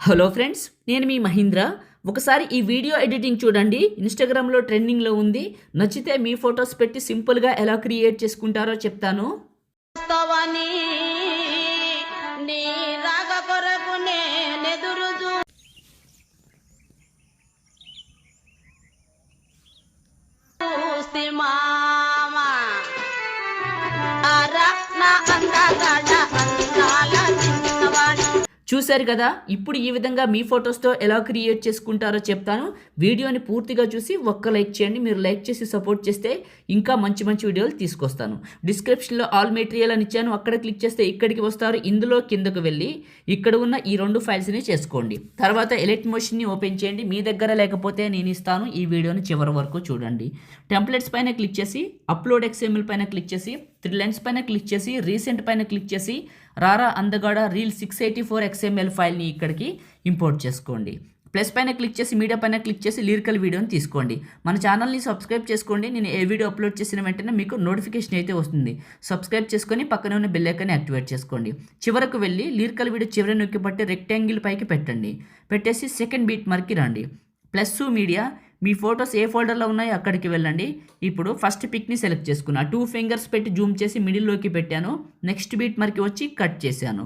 Hello friends, నేను మీ మహీంద్ర. ఒకసారి ఈ వీడియో ఎడిటింగ్ చూడండి. ఇన్స్టాగ్రామ్లో ట్రెండింగ్లో ఉంది. నచ్చితే మీ ఫొటోస్ పెట్టి సింపుల్గా ఎలా క్రియేట్ చేసుకుంటారో చెప్తాను. చూశారు కదా, ఇప్పుడు ఈ విధంగా మీ ఫొటోస్తో ఎలా క్రియేట్ చేసుకుంటారో చెప్తాను. వీడియోని పూర్తిగా చూసి ఒక్క లైక్ చేయండి. మీరు లైక్ చేసి సపోర్ట్ చేస్తే ఇంకా మంచి మంచి వీడియోలు తీసుకొస్తాను. డిస్క్రిప్షన్లో ఆల్ మెటీరియల్ అని ఇచ్చాను, అక్కడ క్లిక్ చేస్తే ఇక్కడికి వస్తారు. ఇందులో కిందకు వెళ్ళి ఇక్కడ ఉన్న ఈ 2 ఫైల్స్ని చేసుకోండి. తర్వాత ఎలైట్ మోషన్ని ఓపెన్ చేయండి. మీ దగ్గర లేకపోతే నేను ఇస్తాను. ఈ వీడియోని చివరి వరకు చూడండి. టెంప్లెట్స్ పైన క్లిక్ చేసి అప్లోడ్ XML పైన క్లిక్ చేసి 3 లైన్స్ పైన క్లిక్ చేసి రీసెంట్ పైన క్లిక్ చేసి రారా అందగాడ రీల్ 684 XML ఫైల్ని ఇక్కడికి ఇంపోర్ట్ చేసుకోండి. ప్లస్ పైన క్లిక్ చేసి మీడియా పైన క్లిక్ చేసి లిరికల్ వీడియోని తీసుకోండి. మన ఛానల్ని సబ్స్క్రైబ్ చేసుకోండి. నేను ఏ వీడియో అప్లోడ్ చేసిన వెంటనే మీకు నోటిఫికేషన్ అయితే వస్తుంది. సబ్స్క్రైబ్ చేసుకొని పక్కనే ఉన్న బెల్ ఐకాన్ని యాక్టివేట్ చేసుకోండి. చివరకు వెళ్ళి లిరికల్ వీడియో చివరి నొక్కి పట్టి రెక్టాంగిల్ పైకి పెట్టండి. పెట్టేసి సెకండ్ బీట్ మార్క్కి రండి. ప్లస్ మీడియా మీ ఫొటోస్ ఏ ఫోల్డర్లో ఉన్నాయో అక్కడికి వెళ్ళండి. ఇప్పుడు ఫస్ట్ పిక్ని సెలెక్ట్ చేసుకున్నా. 2 ఫింగర్స్ పెట్టి జూమ్ చేసి మిడిల్లోకి పెట్టాను. నెక్స్ట్ బీట్ మార్క్కి వచ్చి కట్ చేశాను.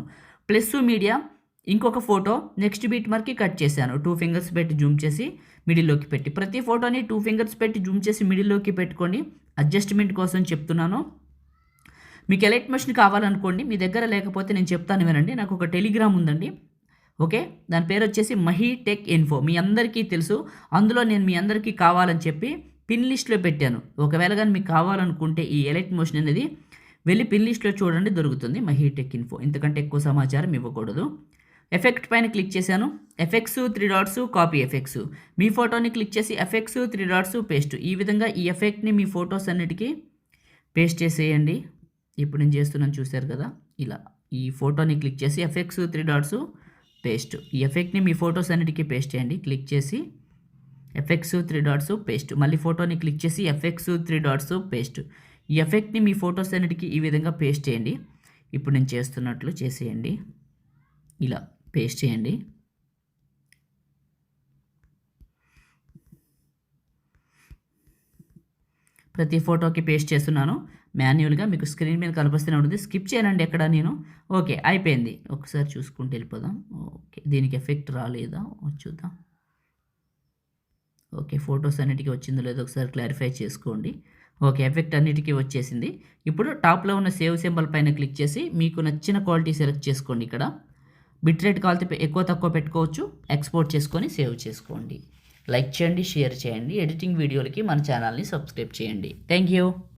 ప్లస్ మీడియా ఇంకొక ఫోటో నెక్స్ట్ బీట్ మార్క్కి కట్ చేశాను. 2 ఫింగర్స్ పెట్టి జూమ్ చేసి మిడిల్లోకి పెట్టి ప్రతి ఫోటోని 2 ఫింగర్స్ పెట్టి జూమ్ చేసి మిడిల్లోకి పెట్టుకోండి. అడ్జస్ట్మెంట్ కోసం చెప్తున్నాను. మీకు ఎలైట్ మోషన్ కావాలనుకోండి. మీ దగ్గర లేకపోతే నేను చెప్తాను వినండి. నాకు ఒక టెలిగ్రామ్ ఉందండి. ఓకే, దాని పేరు వచ్చేసి మహీ టెక్ ఇన్ఫో. మీ అందరికీ తెలుసు. అందులో నేను మీ అందరికీ కావాలని చెప్పి పిన్ లిస్ట్లో పెట్టాను. ఒకవేళ కానీ మీకు కావాలనుకుంటే ఈ ఎలైట్ మోషన్ అనేది వెళ్ళి పిన్ లిస్ట్లో చూడండి, దొరుకుతుంది. Mahi tech info. ఇంతకంటే ఎక్కువ సమాచారం ఇవ్వకూడదు. ఎఫెక్ట్ పైన క్లిక్ చేశాను. Effects 3 dots copy effects. మీ ఫోటోని క్లిక్ చేసి ఎఫెక్ట్స్ 3 డాట్స్ పేస్ట్. ఈ విధంగా ఈ ఎఫెక్ట్ని మీ ఫొటోస్ అన్నిటికీ పేస్ట్ చేసేయండి. ఇప్పుడు నేను చేస్తున్నాను, చూశారు కదా. ఇలా ఈ ఫోటోని క్లిక్ చేసి ఎఫెక్ట్స్ 3 డాట్స్ పేస్ట్. ఈ ఎఫెక్ట్ని మీ ఫొటోస్ అన్నిటికీ పేస్ట్ చేయండి. క్లిక్ చేసి ఎఫెక్ట్స్ 3 డాట్స్ పేస్ట్. మళ్ళీ ఫోటోని క్లిక్ చేసి ఎఫెక్ట్స్ 3 డాట్స్ పేస్ట్. ఈ ఎఫెక్ట్ని మీ ఫొటోస్ అన్నిటికీ ఈ విధంగా పేస్ట్ చేయండి. ఇప్పుడు నేను చేస్తున్నట్లు చేసేయండి. ఇలా పేస్ట్ చేయండి. ప్రతి ఫోటోకి పేస్ట్ చేస్తున్నాను మాన్యువల్గా. మీకు స్క్రీన్ మీద కనిపిస్తూనే ఉంటుంది. స్కిప్ చేయనండి ఎక్కడ నేను. ఓకే, అయిపోయింది. ఒకసారి చూసుకుంటూ వెళ్ళిపోదాం. ఓకే, దీనికి ఎఫెక్ట్ రాలేదా చూద్దాం. ఓకే, ఫొటోస్ అన్నిటికీ వచ్చిందో లేదో ఒకసారి క్లారిఫై చేసుకోండి. ఓకే, ఎఫెక్ట్ అన్నిటికీ వచ్చేసింది. ఇప్పుడు టాప్లో ఉన్న సేవ్ సింబల్ పైన క్లిక్ చేసి మీకు నచ్చిన క్వాలిటీ సెలెక్ట్ చేసుకోండి. ఇక్కడ బిట్ రేట్ కావాలంటే ఎక్కువ తక్కువ పెట్టుకోవచ్చు. ఎక్స్పోర్ట్ చేసుకొని సేవ్ చేసుకోండి. లైక్ చేయండి, షేర్ చేయండి. ఎడిటింగ్ వీడియోలకి మన ఛానల్ని సబ్స్క్రైబ్ చేయండి. Thank you.